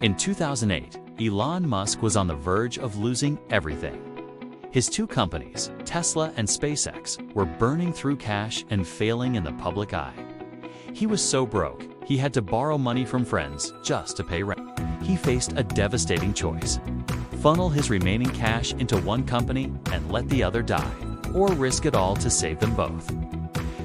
In 2008, Elon Musk was on the verge of losing everything. His two companies, Tesla and SpaceX, were burning through cash and failing in the public eye. He was so broke, he had to borrow money from friends just to pay rent. He faced a devastating choice: funnel his remaining cash into one company and let the other die, or risk it all to save them both.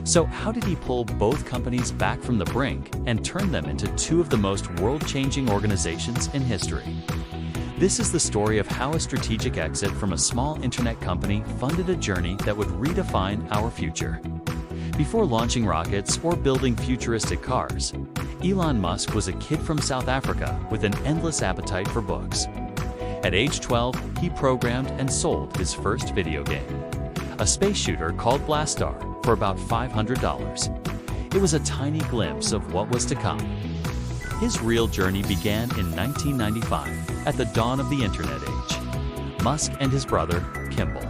So how did he pull both companies back from the brink and turn them into two of the most world-changing organizations in history? This is the story of how a strategic exit from a small internet company funded a journey that would redefine our future. Before launching rockets or building futuristic cars, Elon Musk was a kid from South Africa with an endless appetite for books. At age 12, he programmed and sold his first video game, a space shooter called Blastar, for about $500. It was a tiny glimpse of what was to come. His real journey began in 1995, at the dawn of the internet age. Musk and his brother, Kimball,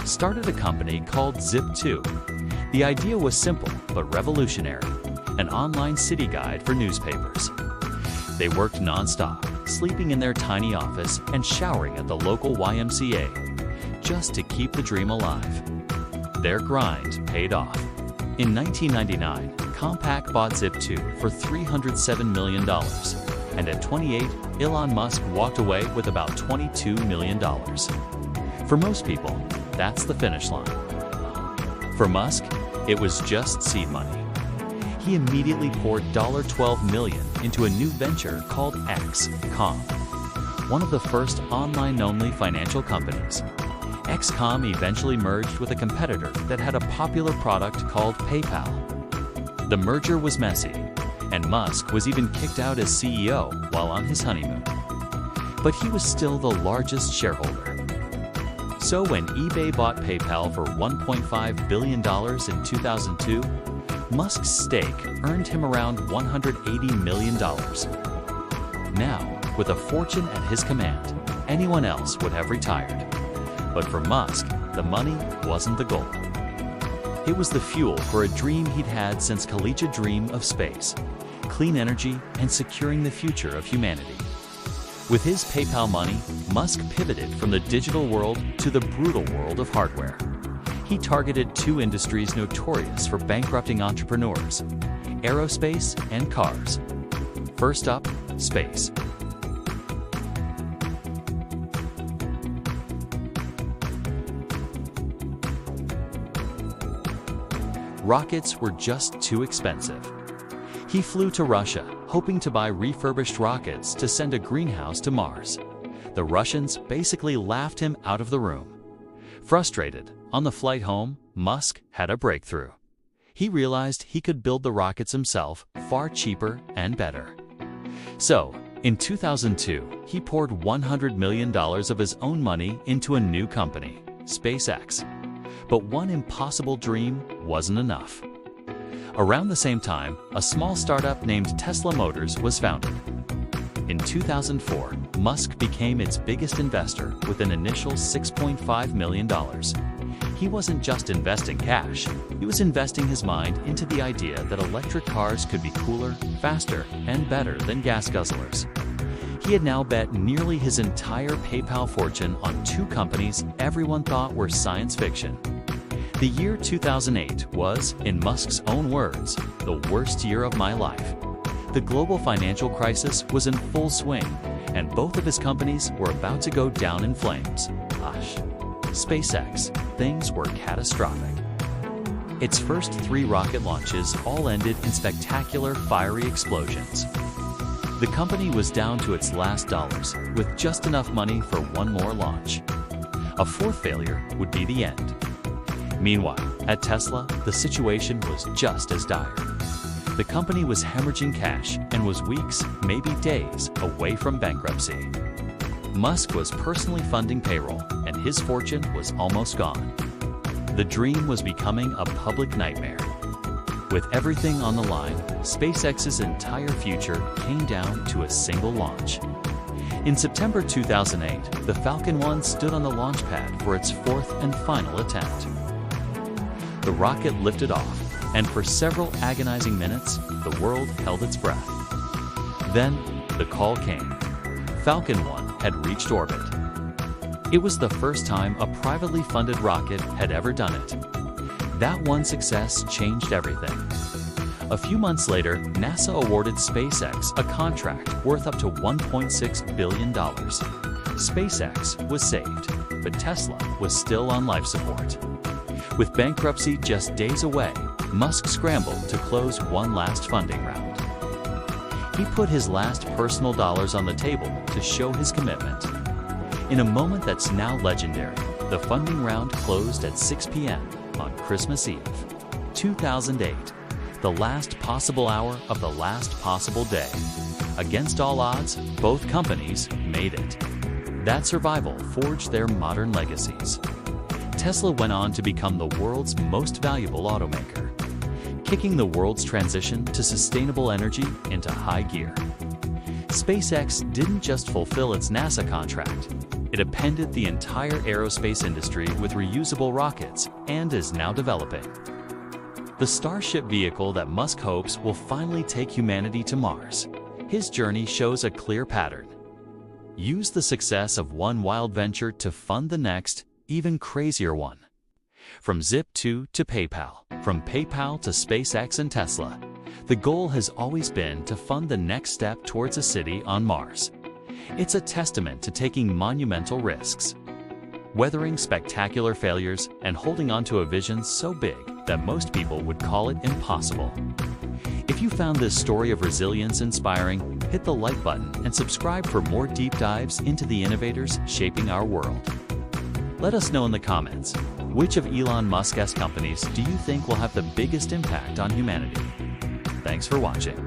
started a company called Zip2. The idea was simple but revolutionary: an online city guide for newspapers. They worked non-stop, sleeping in their tiny office and showering at the local YMCA, just to keep the dream alive. Their grind paid off. In 1999, Compaq bought Zip2 for $307 million, and at 28, Elon Musk walked away with about $22 million. For most people, that's the finish line. For Musk, it was just seed money. He immediately poured $12 million into a new venture called XCOM, one of the first online-only financial companies. XCOM eventually merged with a competitor that had a popular product called PayPal. The merger was messy, and Musk was even kicked out as CEO while on his honeymoon. But he was still the largest shareholder. So when eBay bought PayPal for $1.5 billion in 2002, Musk's stake earned him around $180 million. Now, with a fortune at his command, anyone else would have retired. But for Musk, the money wasn't the goal. It was the fuel for a dream he'd had since collegiate dream of space, clean energy, and securing the future of humanity. With his PayPal money, Musk pivoted from the digital world to the brutal world of hardware. He targeted two industries notorious for bankrupting entrepreneurs: aerospace and cars. First up, space. Rockets were just too expensive. He flew to Russia, hoping to buy refurbished rockets to send a greenhouse to Mars. The Russians basically laughed him out of the room. Frustrated, on the flight home, Musk had a breakthrough. He realized he could build the rockets himself, far cheaper and better. So, in 2002, he poured $100 million of his own money into a new company, SpaceX. But one impossible dream wasn't enough. Around the same time, a small startup named Tesla Motors was founded. In 2004, Musk became its biggest investor with an initial $6.5 million. He wasn't just investing cash, he was investing his mind into the idea that electric cars could be cooler, faster, and better than gas guzzlers. He had now bet nearly his entire PayPal fortune on two companies everyone thought were science fiction. The year 2008 was, in Musk's own words, the worst year of my life. The global financial crisis was in full swing, and both of his companies were about to go down in flames. Hush. SpaceX, things were catastrophic. Its first 3 rocket launches all ended in spectacular fiery explosions. The company was down to its last dollars, with just enough money for one more launch. A fourth failure would be the end. Meanwhile, at Tesla, the situation was just as dire. The company was hemorrhaging cash and was weeks, maybe days, away from bankruptcy. Musk was personally funding payroll, and his fortune was almost gone. The dream was becoming a public nightmare. With everything on the line, SpaceX's entire future came down to a single launch. In September 2008, the Falcon 1 stood on the launch pad for its 4th and final attempt. The rocket lifted off, and for several agonizing minutes, the world held its breath. Then, The call came. Falcon 1 had reached orbit. It was the first time a privately funded rocket had ever done it. That one success changed everything. A few months later, NASA awarded SpaceX a contract worth up to $1.6 billion. SpaceX was saved, but Tesla was still on life support. With bankruptcy just days away, Musk scrambled to close one last funding round. He put his last personal dollars on the table to show his commitment. In a moment that's now legendary, the funding round closed at 6 p.m. on Christmas Eve, 2008, the last possible hour of the last possible day. Against all odds, both companies made it. That survival forged their modern legacies. Tesla went on to become the world's most valuable automaker, kicking the world's transition to sustainable energy into high gear. SpaceX didn't just fulfill its NASA contract, it appended the entire aerospace industry with reusable rockets and is now developing the Starship vehicle that Musk hopes will finally take humanity to Mars. His journey shows a clear pattern. Use the success of one wild venture to fund the next, even crazier one. From Zip2 to PayPal, from PayPal to SpaceX and Tesla, the goal has always been to fund the next step towards a city on Mars. It's a testament to taking monumental risks, weathering spectacular failures, and holding on to a vision so big that most people would call it impossible. If you found this story of resilience inspiring, hit the like button and subscribe for more deep dives into the innovators shaping our world. Let us know in the comments, which of Elon Musk's companies do you think will have the biggest impact on humanity? Thanks for watching.